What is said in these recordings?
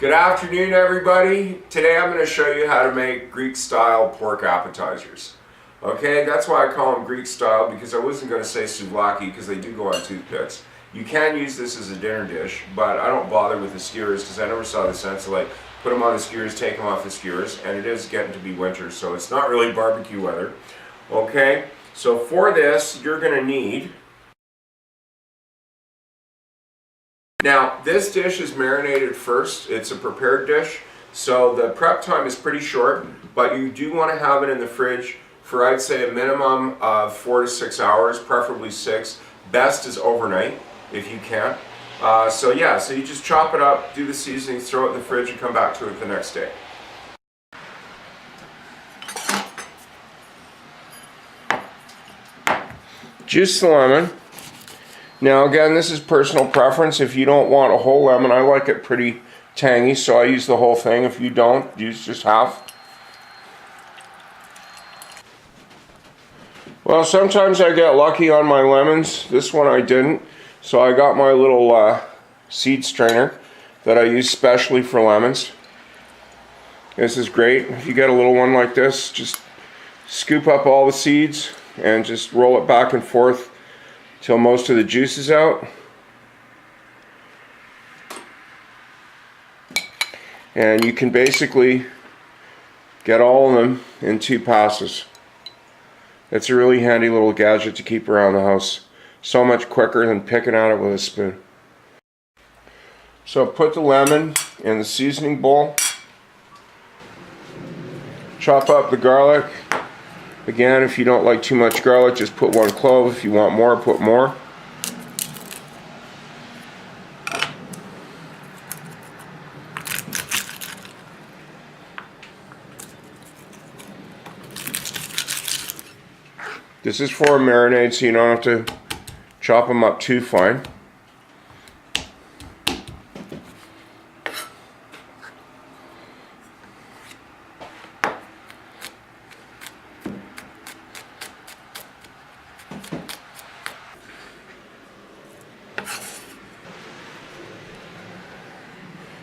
Good afternoon, everybody. Today I'm going to show you how to make Greek-style pork appetizers. Okay, that's why I call them Greek-style, because I wasn't going to say souvlaki because they do go on toothpicks. You can use this as a dinner dish, but I don't bother with the skewers because I never saw the sense of put them on the skewers, take them off the skewers, and it is getting to be winter, so it's not really barbecue weather. Okay, so for this you're going to need. Now, this dish is marinated first. It's a prepared dish, so the prep time is pretty short, but you do want to have it in the fridge for, I'd say, a minimum of 4 to 6 hours, preferably 6. Best is overnight, if you can. So you just chop it up, do the seasoning, throw it in the fridge, and come back to it the next day. Juice the lemon. Now again, this is personal preference. If you don't want a whole lemon, I like it pretty tangy, so I use the whole thing. If you don't, use just half. Well, sometimes I get lucky on my lemons. This one I didn't, so I got my little seed strainer that I use specially for lemons. This is great. If you get a little one like this, just scoop up all the seeds and just roll it back and forth till most of the juice is out. And you can basically get all of them in 2 passes. It's a really handy little gadget to keep around the house. So much quicker than picking at it with a spoon. So put the lemon in the seasoning bowl. Chop up the garlic. Again, if you don't like too much garlic, just put 1 clove. If you want more, put more. This is for a marinade, so you don't have to chop them up too fine.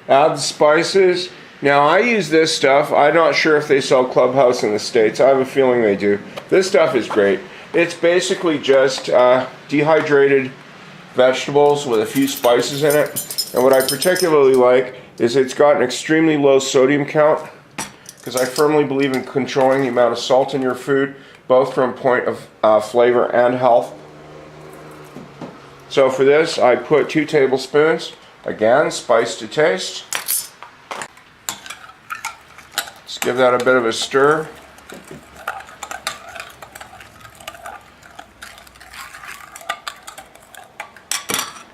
Add the spices. Now I use this stuff. I'm not sure if they sell Clubhouse in the States. I have a feeling they do. This stuff is great. It's basically just dehydrated vegetables with a few spices in it. And what I particularly like is it's got an extremely low sodium count, because I firmly believe in controlling the amount of salt in your food, both from a point of flavor and health. So for this, I put 2 tablespoons. Again, spice to taste. Let's give that a bit of a stir.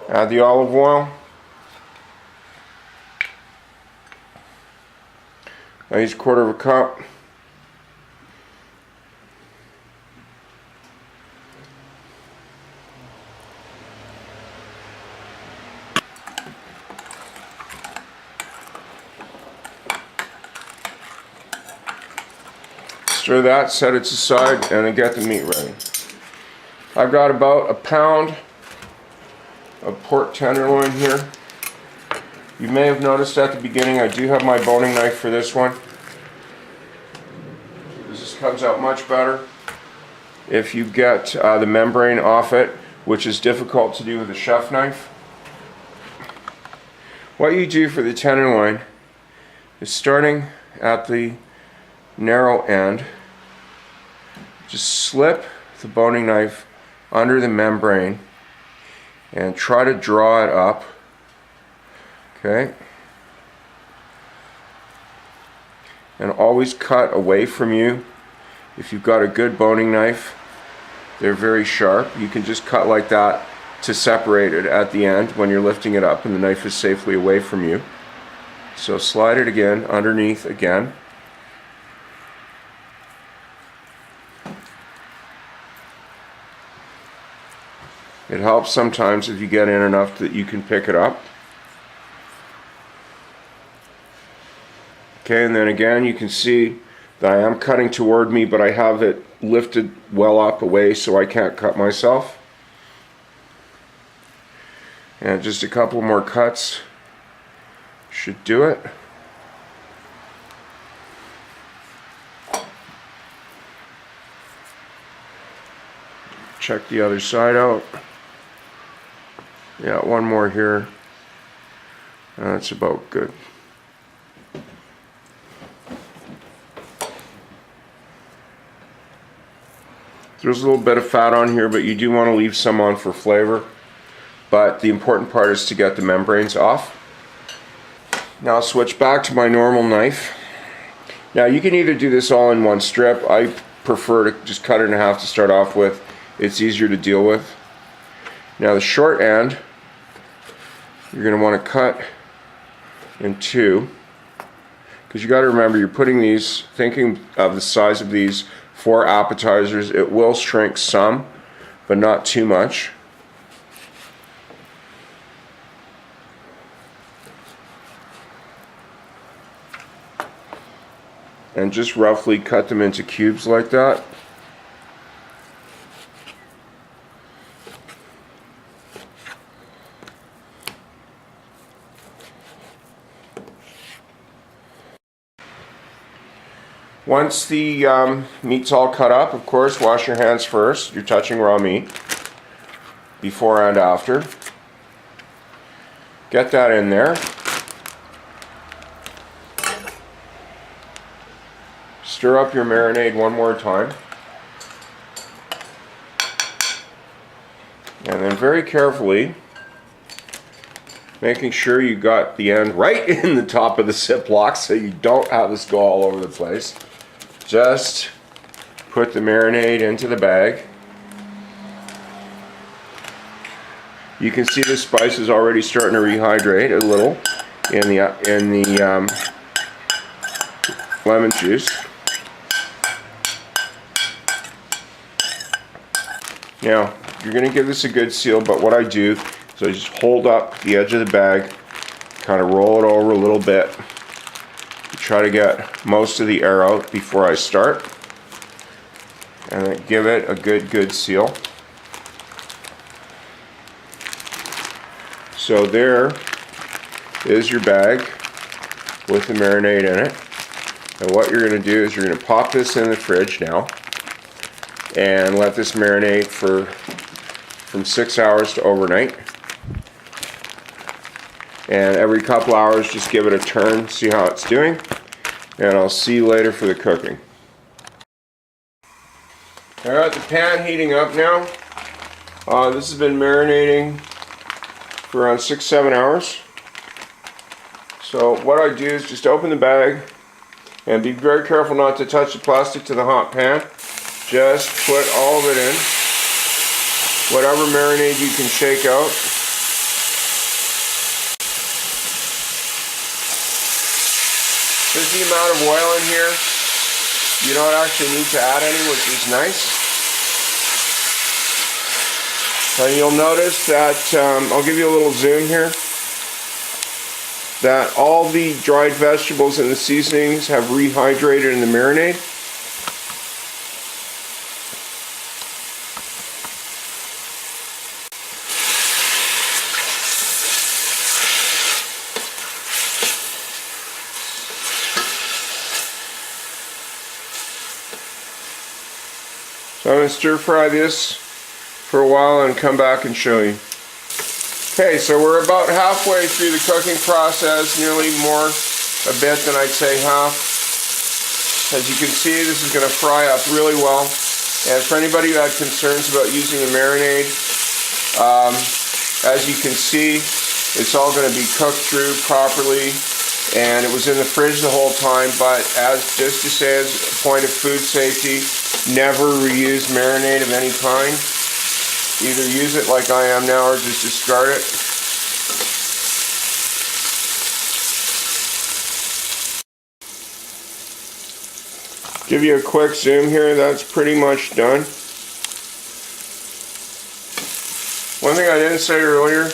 Add the olive oil. I use 1/4 cup. Stir that, set it aside, and then get the meat ready. I've got about 1 pound of pork tenderloin here. You may have noticed at the beginning I do have my boning knife for this one. This just comes out much better if you get the membrane off it, which is difficult to do with a chef knife. What you do for the tenderloin is, starting at the narrow end, just slip the boning knife under the membrane and try to draw it up. Okay, and always cut away from you. If you've got a good boning knife, they're very sharp. You can just cut like that to separate it at the end when you're lifting it up and the knife is safely away from you. So slide it again underneath again. It helps sometimes if you get in enough that you can pick it up. Okay, and then again you can see that I am cutting toward me, but I have it lifted well up away so I can't cut myself. And just a couple more cuts Should do it. Check the other side out. Yeah, one more here. That's about good. There's a little bit of fat on here, but you do want to leave some on for flavor. But the important part is to get the membranes off. Now I'll switch back to my normal knife. Now you can either do this all in one strip. I prefer to just cut it in half to start off with. It's easier to deal with. Now the short end, you're going to want to cut in two. Because you got to remember, you're putting these, thinking of the size of these for appetizers. It will shrink some, but not too much. And just roughly cut them into cubes like that. Once the meat's all cut up, of course, wash your hands first. You're touching raw meat before and after. Get that in there. Stir up your marinade one more time. And then very carefully, making sure you got the end right in the top of the Ziploc so you don't have this go all over the place. Just put the marinade into the bag. You can see the spices already starting to rehydrate a little in the lemon juice. Now, you're going to give this a good seal, but what I do is I just hold up the edge of the bag, kind of roll it over a little bit, try to get most of the air out before I start, and then give it a good seal. So there is your bag with the marinade in it. And what you're going to do is you're going to pop this in the fridge now and let this marinate for from 6 hours to overnight. And every couple hours just give it a turn, see how it's doing, and I'll see you later for the cooking. I got the pan heating up now. This has been marinating for around 6-7 hours. So what I do is just open the bag and be very careful not to touch the plastic to the hot pan. Just put all of it in. Whatever marinade you can shake out. There's the amount of oil in here. You don't actually need to add any, which is nice. And you'll notice that, I'll give you a little zoom here, that all the dried vegetables and the seasonings have rehydrated in the marinade. So I'm going to stir fry this for a while and come back and show you. Okay, so we're about halfway through the cooking process, nearly more, a bit than I'd say half. As you can see, this is going to fry up really well. And for anybody who had concerns about using a marinade, as you can see, it's all going to be cooked through properly. And it was in the fridge the whole time, but just to say as a point of food safety, never reuse marinade of any kind. Either use it like I am now or just discard it. Give you a quick zoom here, that's pretty much done. One thing I didn't say earlier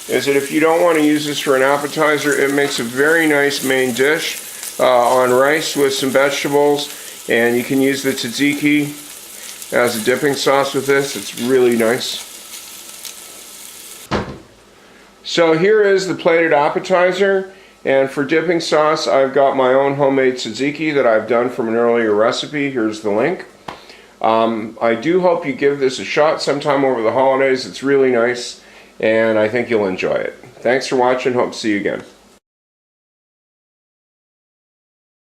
is that if you don't want to use this for an appetizer, it makes a very nice main dish on rice with some vegetables, and you can use the tzatziki as a dipping sauce with this. It's really nice. So here is the plated appetizer, And for dipping sauce, I've got my own homemade tzatziki that I've done from an earlier recipe. Here's the link. I do hope you give this a shot sometime over the holidays. It's really nice, and I think you'll enjoy it. Thanks for watching. Hope to see you again.